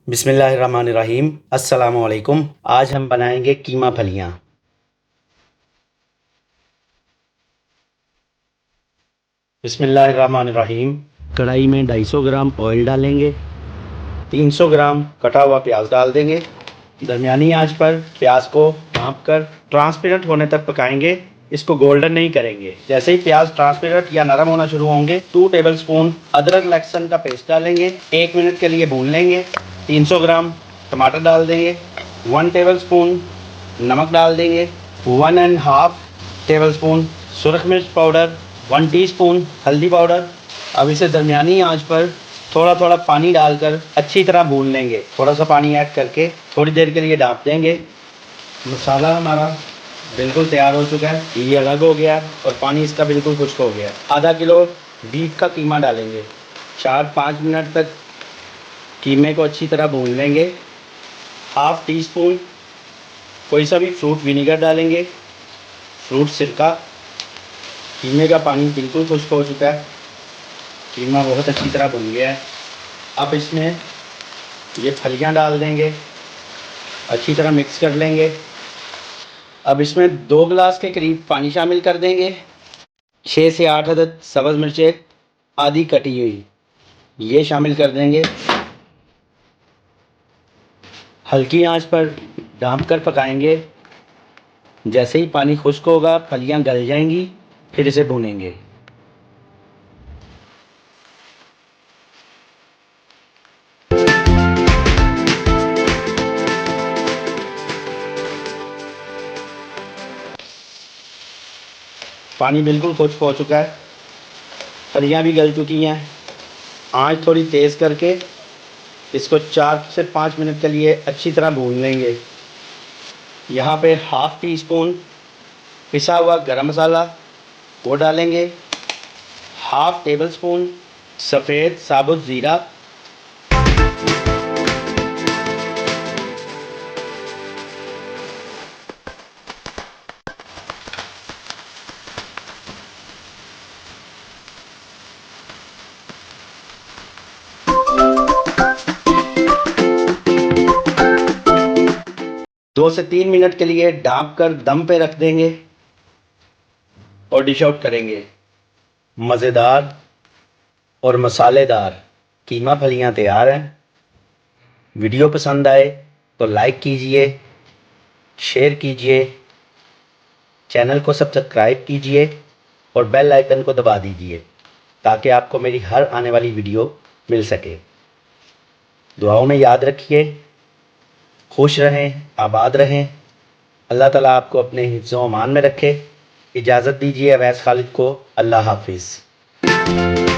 बिस्मिल्लाहिर्रहमानिर्रहीम। अस्सलामुअलैकुम। आज हम बनाएंगे कीमा फलियाँ। बिस्मिल्लाहिर्रहमानिर्रहीम। कढ़ाई में 250 ग्राम ऑयल डालेंगे। 300 ग्राम कटा हुआ प्याज डाल देंगे। दरमियानी आंच पर प्याज को भाप कर ट्रांसपेरेंट होने तक पकाएंगे। इसको गोल्डन नहीं करेंगे। जैसे ही प्याज ट्रांसपेरेंट या नरम होना शुरू होंगे 2 टेबलस्पून अदरक लहसुन का पेस्ट डालेंगे। 1 मिनट के लिए भून लेंगे। 300 ग्राम टमाटर डाल देंगे। 1 टेबलस्पून नमक डाल देंगे। 1 एंड हाफ टेबलस्पून सुरख मिर्च पाउडर, 1 टीस्पून हल्दी पाउडर। अब इसे दरमियानी आंच पर थोड़ा थोड़ा पानी डालकर अच्छी तरह भून लेंगे। थोड़ा सा पानी ऐड करके थोड़ी देर के लिए ढाँप देंगे। मसाला हमारा बिल्कुल तैयार हो चुका है। ये अलग हो गया और पानी इसका बिल्कुल खुश्क हो गया। आधा किलो बीफ का कीमा डालेंगे। 4-5 मिनट तक कीमे को अच्छी तरह भून लेंगे। हाफ टी स्पून कोई सा भी फ्रूट विनीगर डालेंगे। फ्रूट सिरका। कीमे का पानी बिल्कुल खुश्क हो चुका है। कीमा बहुत अच्छी तरह भुन गया है। अब इसमें ये फलियाँ डाल देंगे। अच्छी तरह मिक्स कर लेंगे। अब इसमें 2 गिलास के करीब पानी शामिल कर देंगे। 6 से 8 अदद सब्ज़ मिर्चें आधी कटी हुई ये शामिल कर देंगे। हल्की आंच पर ढाँप कर पकाएंगे। जैसे ही पानी खुश्क होगा फलियाँ गल जाएंगी। फिर इसे भूनेंगे। पानी बिल्कुल खुश्क हो चुका है। फलियाँ भी गल चुकी हैं। आंच थोड़ी तेज़ करके इसको 4 से 5 मिनट के लिए अच्छी तरह भून लेंगे। यहाँ पे हाफ टी स्पून पिसा हुआ गरम मसाला वो डालेंगे। हाफ टेबल स्पून सफ़ेद साबुत ज़ीरा। 2 से 3 मिनट के लिए ढाँप कर दम पे रख देंगे और डिश आउट करेंगे। मज़ेदार और मसालेदार कीमा फलियाँ तैयार हैं। वीडियो पसंद आए तो लाइक कीजिए, शेयर कीजिए, चैनल को सब्सक्राइब कीजिए और बेल आइकन को दबा दीजिए ताकि आपको मेरी हर आने वाली वीडियो मिल सके। दुआओं में याद रखिए। खुश रहें, आबाद रहें। अल्लाह ताला आपको अपने हिफ्ज़-ओ-अमान में रखे। इजाज़त दीजिए अवैस खालिद को। अल्लाह हाफिज़।